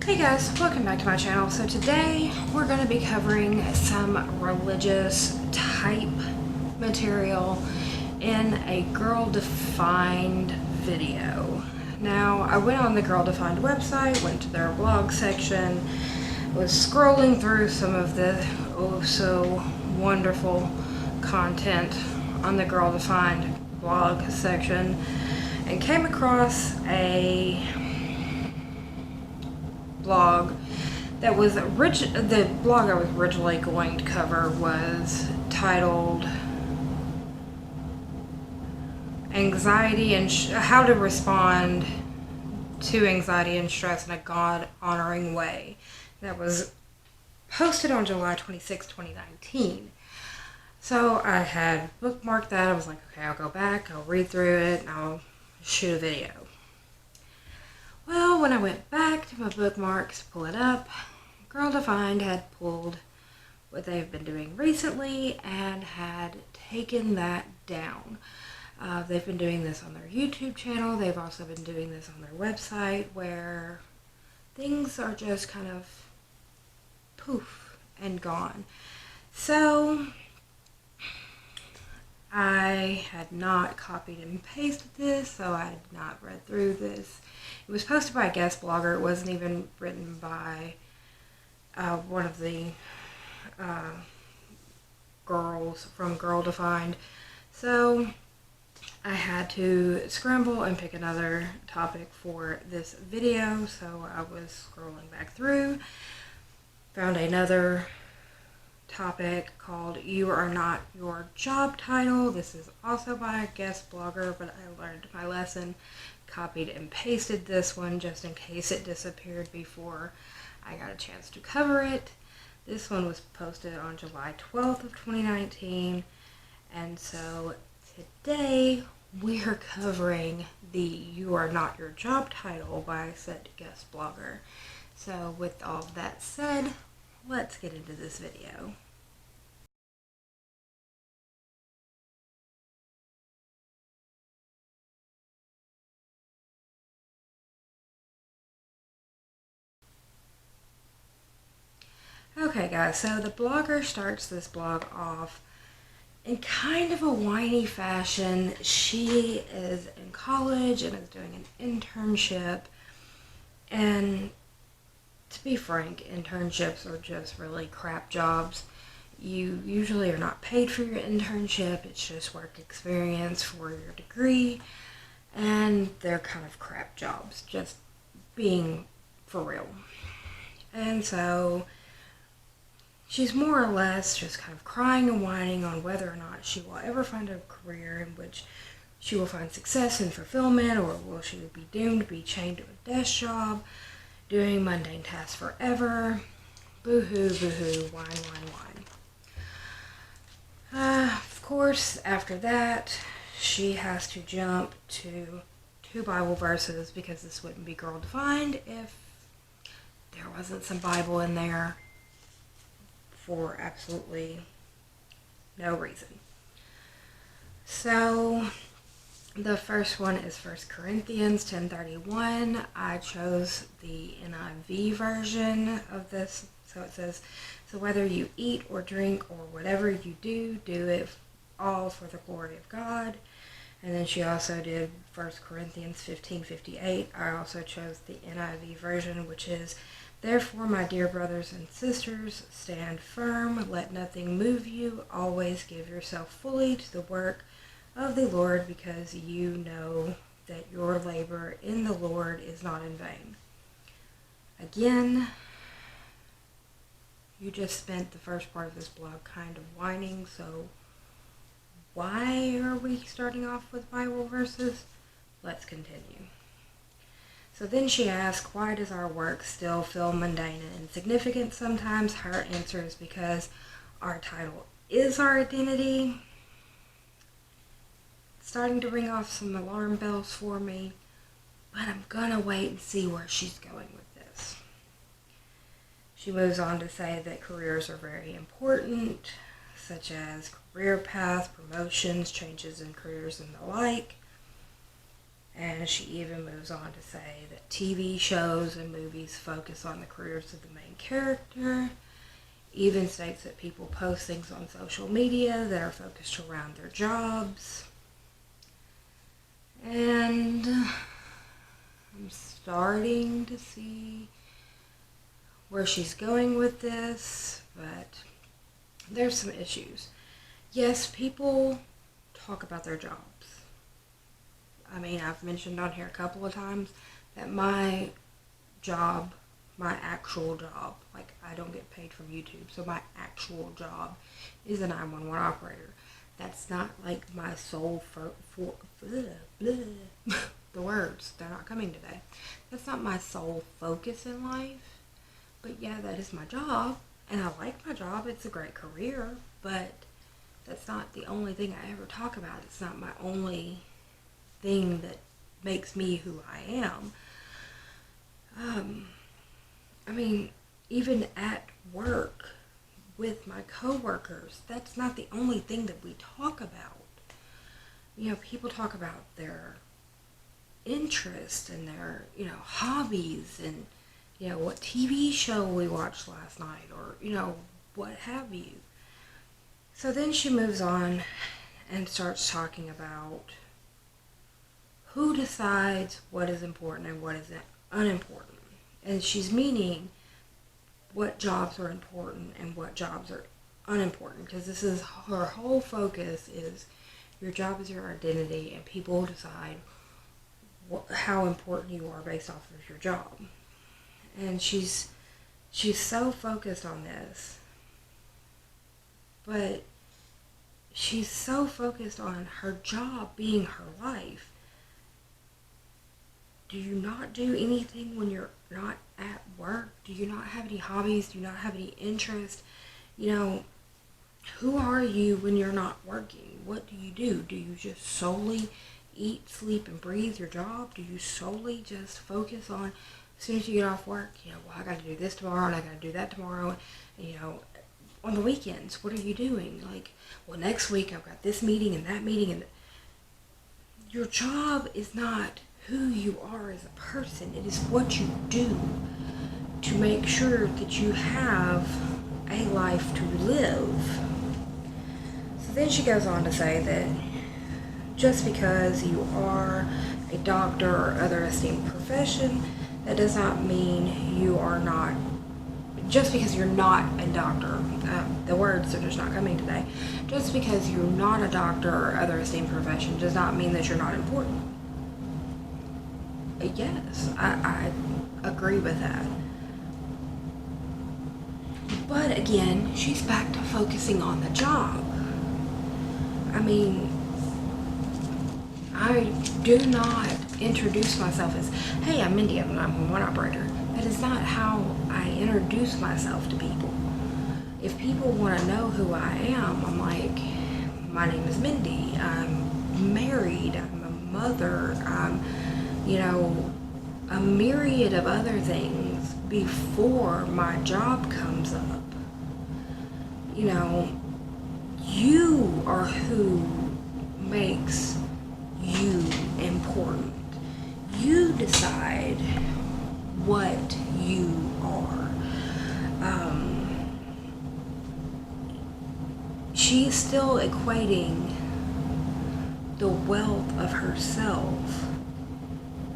Hey guys, welcome back to my channel. So today we're going to be covering some religious type material in a Girl Defined video. Now I went on the Girl Defined website, went to their blog section, was scrolling through some of the oh so wonderful content on the Girl Defined blog section and came across a blog that was the blog I was originally going to cover was titled Anxiety and How to Respond to Anxiety and Stress in a God-Honoring Way. That was posted on July 26, 2019. So I had bookmarked that. I was like, okay, I'll go back, I'll read through it, and I'll shoot a video. Well, when I went back to my bookmarks to pull it up, Girl Defined had pulled what they've been doing recently and had taken that down. They've been doing this on their YouTube channel. They've also been doing this on their website where things are just kind of poof and gone. So I had not copied and pasted this, so I had not read through this. It was posted by a guest blogger. It wasn't even written by one of the girls from Girl Defined. So I had to scramble and pick another topic for this video. So I was scrolling back through, found another topic called You Are Not Your Job Title. This is also by a guest blogger, but I learned my lesson, copied and pasted this one just in case it disappeared before I got a chance to cover it. This one was posted on July 12th of 2019, and so today we're covering the You Are Not Your Job Title by said guest blogger. So with all of that said, let's get into this video. Okay guys, so the blogger starts this blog off in kind of a whiny fashion. She is in college and is doing an internship, and to be frank, internships are just really crap jobs. You usually are not paid for your internship, it's just work experience for your degree, and they're kind of crap jobs, just being for real. And so she's more or less just kind of crying and whining on whether or not she will ever find a career in which she will find success and fulfillment, or will she be doomed to be chained to a desk job, doing mundane tasks forever. Boo-hoo, boo-hoo, whine, whine, whine. Of course, after that, she has to jump to 2 Bible verses because this wouldn't be Girl Defined if there wasn't some Bible in there for absolutely no reason. So the first one is 1 Corinthians 10:31. I chose the NIV version of this. So it says, so whether you eat or drink or whatever you do, do it all for the glory of God. And then she also did 1 Corinthians 15:58. I also chose the NIV version, which is, therefore, my dear brothers and sisters, stand firm, let nothing move you, always give yourself fully to the work of the Lord, because you know that your labor in the Lord is not in vain. Again, you just spent the first part of this blog kind of whining, so why are we starting off with Bible verses? Let's continue. So then she asks, why does our work still feel mundane and insignificant sometimes? Her answer is because our title is our identity. It's starting to ring off some alarm bells for me, but I'm gonna wait and see where she's going with this. She moves on to say that careers are very important, such as career path, promotions, changes in careers, and the like. And she even moves on to say that TV shows and movies focus on the careers of the main character. Even states that people post things on social media that are focused around their jobs. And I'm starting to see where she's going with this, but there's some issues. Yes, people talk about their jobs. I mean, I've mentioned on here a couple of times that my job, my actual job, like I don't get paid from YouTube, so my actual job is a 911 operator. That's not like my sole the words, they're not coming today. That's not my sole focus in life. But yeah, that is my job, and I like my job. It's a great career, but that's not the only thing I ever talk about. It's not my only thing that makes me who I am. I mean, even at work with my coworkers, that's not the only thing that we talk about. You know, people talk about their interests and their, hobbies and, what TV show we watched last night or, what have you. So then she moves on and starts talking about who decides what is important and what is unimportant. And she's meaning what jobs are important and what jobs are unimportant, because this is her whole focus is your job is your identity, and people decide how important you are based off of your job. And she's so focused on this, but she's so focused on her job being her life. Do you not do anything when you're not at work? Do you not have any hobbies? Do you not have any interest? Who are you when you're not working? What do you do? Do you just solely eat, sleep, and breathe your job? Do you solely just focus on, as soon as you get off work, I got to do this tomorrow and I got to do that tomorrow, on the weekends, what are you doing? Like, well, next week I've got this meeting and that meeting, and your job is not who you are as a person. It is what you do to make sure that you have a life to live. So then she goes on to say that just because you are a doctor or other esteemed profession, that does not mean you are not, just because you're not a doctor, the words are just not coming today, just because you're not a doctor or other esteemed profession does not mean that you're not important. Yes, I agree with that. But again, she's back to focusing on the job. I mean, I do not introduce myself as, hey, I'm Mindy, I'm a 911 operator. That is not how I introduce myself to people. If people want to know who I am, I'm like, my name is Mindy, I'm married, I'm a mother, I'm, a myriad of other things before my job comes up. You are who makes you important. You decide what you are. She's still equating the wealth of herself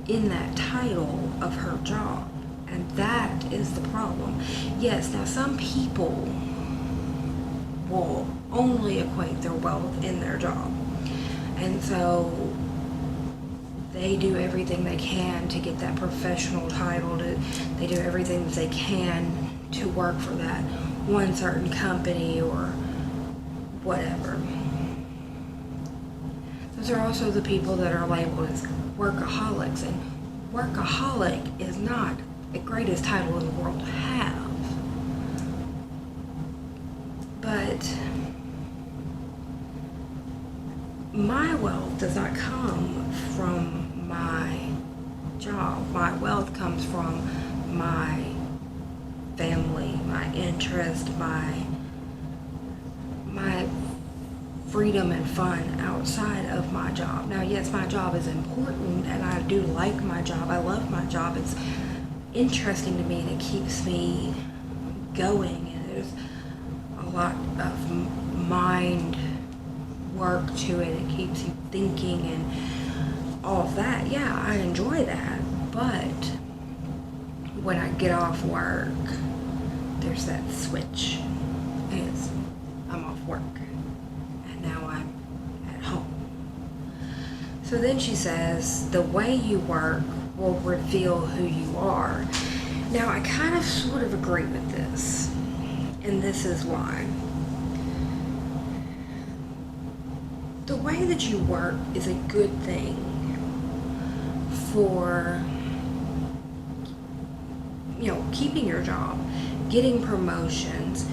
in that title of her job, and that is the problem. Yes, now some people will only equate their wealth in their job, and so they do everything they can to get that professional title. They do everything that they can to work for that one certain company or whatever. Those are also the people that are labeled as workaholics, and workaholic is not the greatest title in the world to have. But my wealth does not come from my job. My wealth comes from my family, my interest, my freedom and fun outside of my job. Now, yes, my job is important and I do like my job. I love my job. It's interesting to me and it keeps me going, and there's a lot of mind work to it. It keeps you thinking and all of that. Yeah, I enjoy that, but when I get off work, there's that switch. I'm off work and now I'm at home. So then she says, the way you work will reveal who you are. Now, I kind of sort of agree with this, and this is why. The way that you work is a good thing for, keeping your job, getting promotions,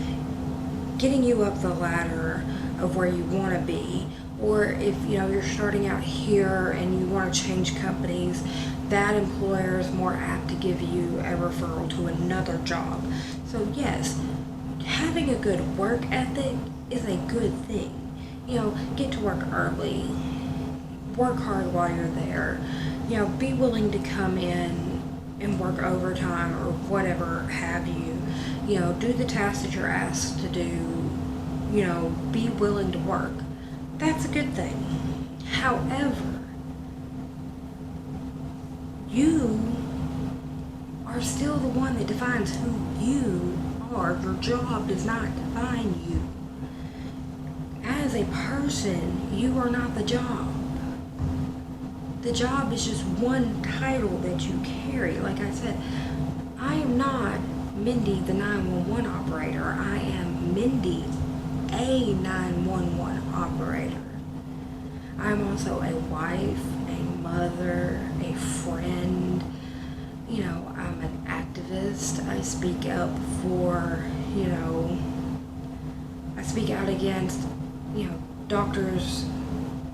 getting you up the ladder of where you want to be. Or if you're starting out here and you want to change companies, that employer is more apt to give you a referral to another job. So yes, having a good work ethic is a good thing. Get to work early, work hard while you're there, be willing to come in and work overtime or whatever have you, do the tasks that you're asked to do, be willing to work. That's a good thing. However, you are still the one that defines who you are. Your job does not define you. As a person, you are not the job. The job is just one title that you carry. Like I said, I am not Mindy, the 911 operator. I am Mindy, a 911 operator. I'm also a wife, a mother, a friend. I'm an activist. I speak up for, I speak out against, doctors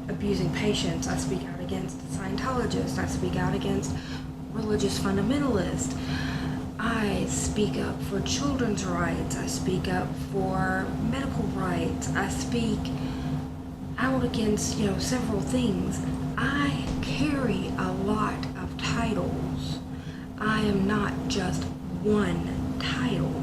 abusing patients. I speak out against Scientologists. I speak out against religious fundamentalists. I speak up for children's rights. I speak up for medical rights. I speak out against, several things. I carry a lot of titles. I am not just one title.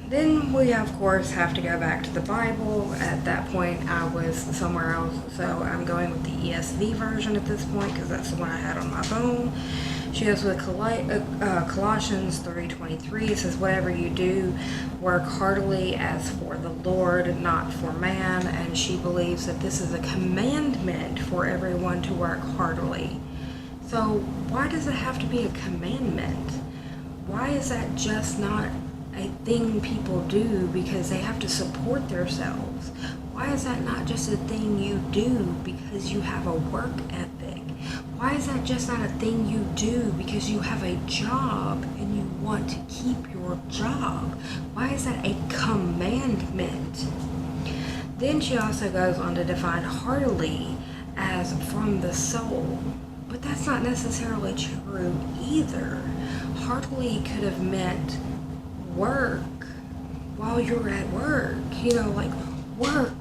Then we, of course, have to go back to the Bible. At that point, I was somewhere else, so I'm going with the ESV version at this point because that's the one I had on my phone. She goes with Colossians 3:23. It says, whatever you do, work heartily as for the Lord, not for man. And she believes that this is a commandment for everyone to work heartily. So why does it have to be a commandment? Why is that just not a thing people do because they have to support themselves? Why is that not just a thing you do because you have a work ethic? Why is that just not a thing you do because you have a job and you want to keep your job? Why is that a commandment? Then she also goes on to define heartily as from the soul. But that's not necessarily true either. Heartily could have meant work while you're at work, like work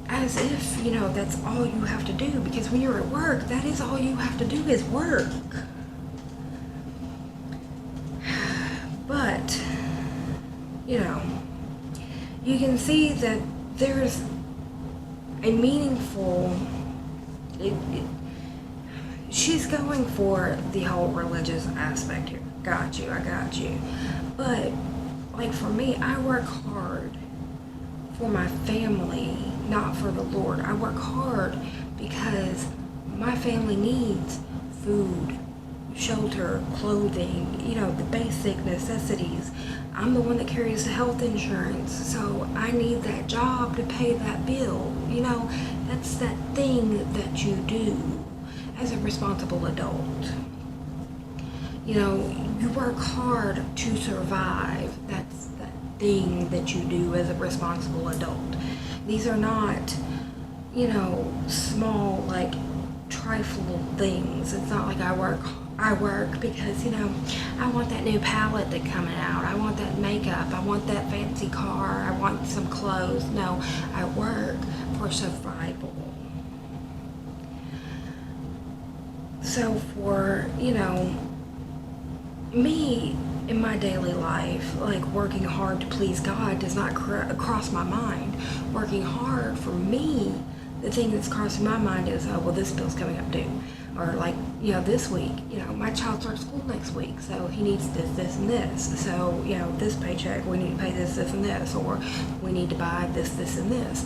as if, that's all you have to do, because when you're at work, that is all you have to do is work. But, you can see that there's a meaningful, she's going for the whole religious aspect here. I got you. But, like for me, I work hard for my family, not for the Lord. I work hard because my family needs food, shelter, clothing, the basic necessities. I'm the one that carries the health insurance, so I need that job to pay that bill. That's that thing that you do as a responsible adult. You work hard to survive. That's that thing that you do as a responsible adult. These are not, small, like, trifling things. It's not like I work I work because, I want that new palette that's coming out. I want that makeup. I want that fancy car. I want some clothes. No, I work for survival. So for, me in my daily life, like working hard to please God does not cross my mind. Working hard for me, the thing that's crossing my mind is, oh, well, this bill's coming up due. Or like, this week, my child starts school next week, so he needs this, this, and this. So, this paycheck, we need to pay this, this, and this. Or we need to buy this, this, and this.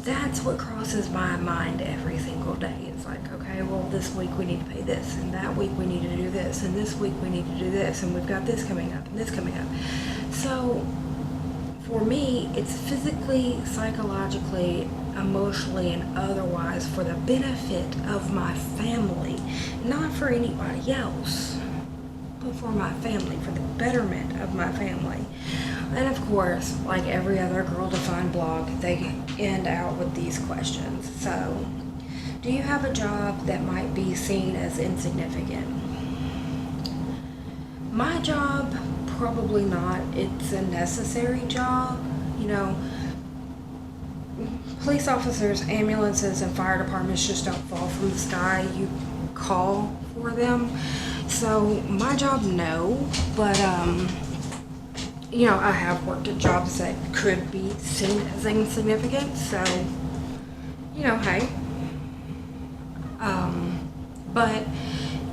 That's what crosses my mind every single day. It's like, okay, well, this week we need to pay this, and that week we need to do this, and this week we need to do this, and we've got this coming up, and this coming up. So, for me, it's physically, psychologically, emotionally, and otherwise for the benefit of my family, not for anybody else, but for my family, for the betterment of my family. And of course, like every other girl-defined blog, they end out with these questions. So, do you have a job that might be seen as insignificant? My job, probably not. It's a necessary job. Police officers, ambulances, and fire departments just don't fall from the sky. You call for them. So my job, no. But, I have worked at jobs that could be seen as insignificant. So, hey. But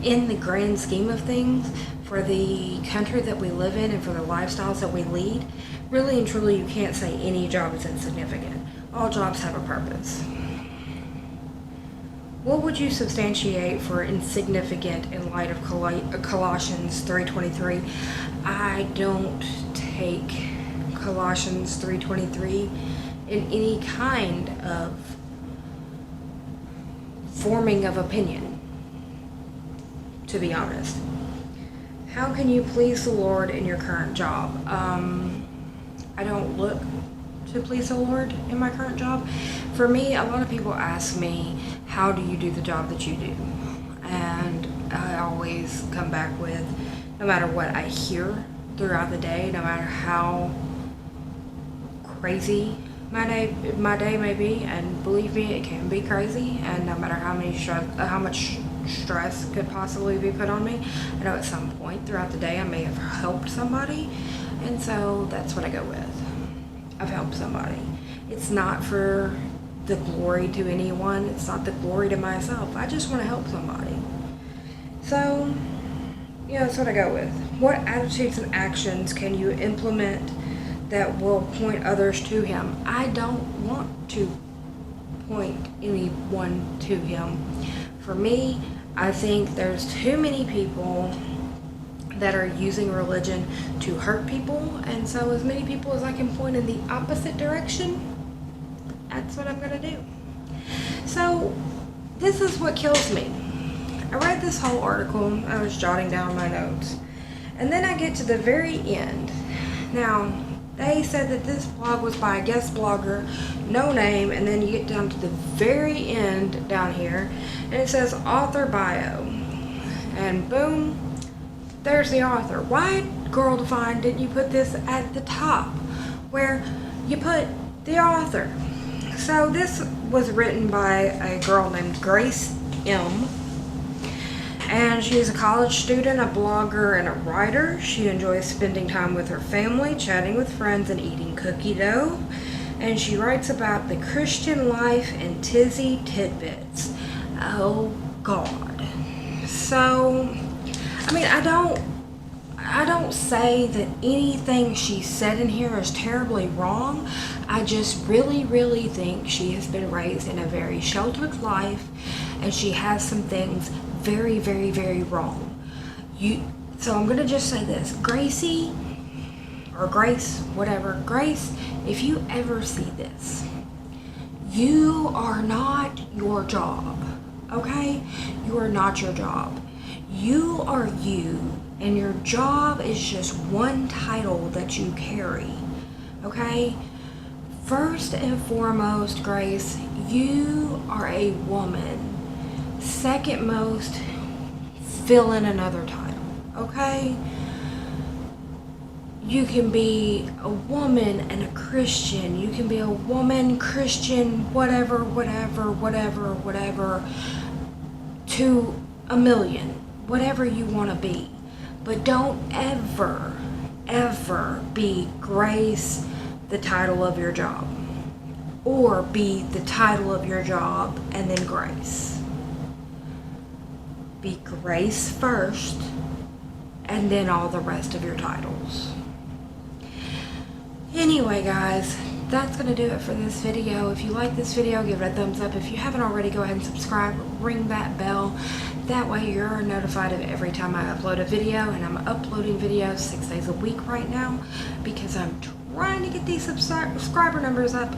in the grand scheme of things, for the country that we live in and for the lifestyles that we lead, really and truly you can't say any job is insignificant. All jobs have a purpose. What would you substantiate for insignificant in light of Colossians 3:23? I don't take Colossians 3:23 in any kind of forming of opinion, to be honest. How can you please the Lord in your current job? I don't look to please the Lord in my current job. For me, a lot of people ask me, how do you do the job that you do? And I always come back with, no matter what I hear throughout the day, no matter how crazy my day may be, and believe me, it can be crazy, and no matter how much stress could possibly be put on me, I know at some point throughout the day I may have helped somebody, and so that's what I go with. I've helped somebody. It's not for the glory to anyone. It's not the glory to myself. I just want to help somebody. So, that's what I go with. What attitudes and actions can you implement that will point others to Him? I don't want to point anyone to Him. For me, I think there's too many people that are using religion to hurt people, and so as many people as I can point in the opposite direction, that's what I'm going to do. So, this is what kills me. I read this whole article, I was jotting down my notes, and then I get to the very end. Now, they said that this blog was by a guest blogger, no name, and then you get down to the very end down here, and it says author bio. And boom, there's the author. Why, Girl Defined, didn't you put this at the top where you put the author? So this was written by a girl named Grace M. And she's a college student, a blogger, and a writer. She enjoys spending time with her family, chatting with friends, and eating cookie dough. And she writes about the Christian life and tizzy tidbits. Oh, God. So, I don't say that anything she said in here is terribly wrong. I just really, really think she has been raised in a very sheltered life, and she has some things very, very, very wrong. So I'm going to just say this. Gracie, or Grace, whatever. Grace, if you ever see this, you are not your job, okay? You are not your job. You are you, and your job is just one title that you carry, okay? First and foremost, Grace, you are a woman. Second most, fill in another title, okay? You can be a woman and a Christian. You can be a woman, Christian, whatever, to a million, whatever you want to be. But don't ever be Grace, the title of your job, or be the title of your job and then Grace. Be Grace first and then all the rest of your titles. Anyway, guys, that's going to do it for this video. If you like this video, give it a thumbs up. If you haven't already, go ahead and subscribe, ring that bell. That way you're notified of every time I upload a video, and I'm uploading videos 6 days a week right now because I'm trying to get these subscriber numbers up.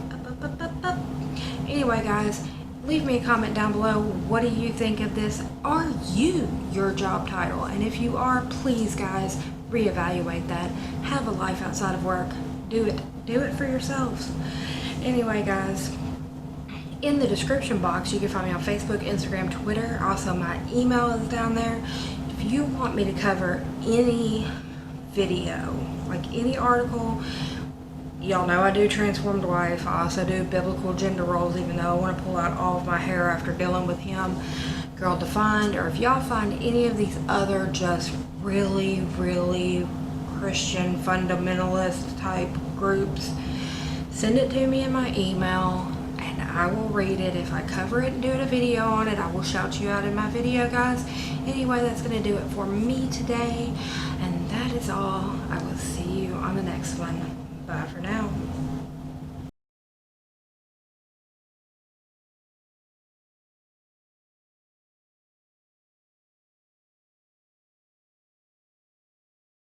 Anyway, guys, leave me a comment down below. What do you think of this? Are you your job title? And if you are, please, guys, reevaluate that. Have a life outside of work. Do it for yourselves. Anyway, guys, in the description box you can find me on Facebook, Instagram, Twitter. Also, my email is down there. If you want me to cover any video, like any article, y'all know I do Transformed Wife. I also do biblical gender roles, even though I want to pull out all of my hair after dealing with him. Girl Defined. Or if y'all find any of these other just really Christian fundamentalist type groups, send it to me in my email and I will read it. If I cover it and do a video on it, I will shout you out in my video, guys. Anyway, that's going to do it for me today, and that is all. I will see you on the next one. Bye for now.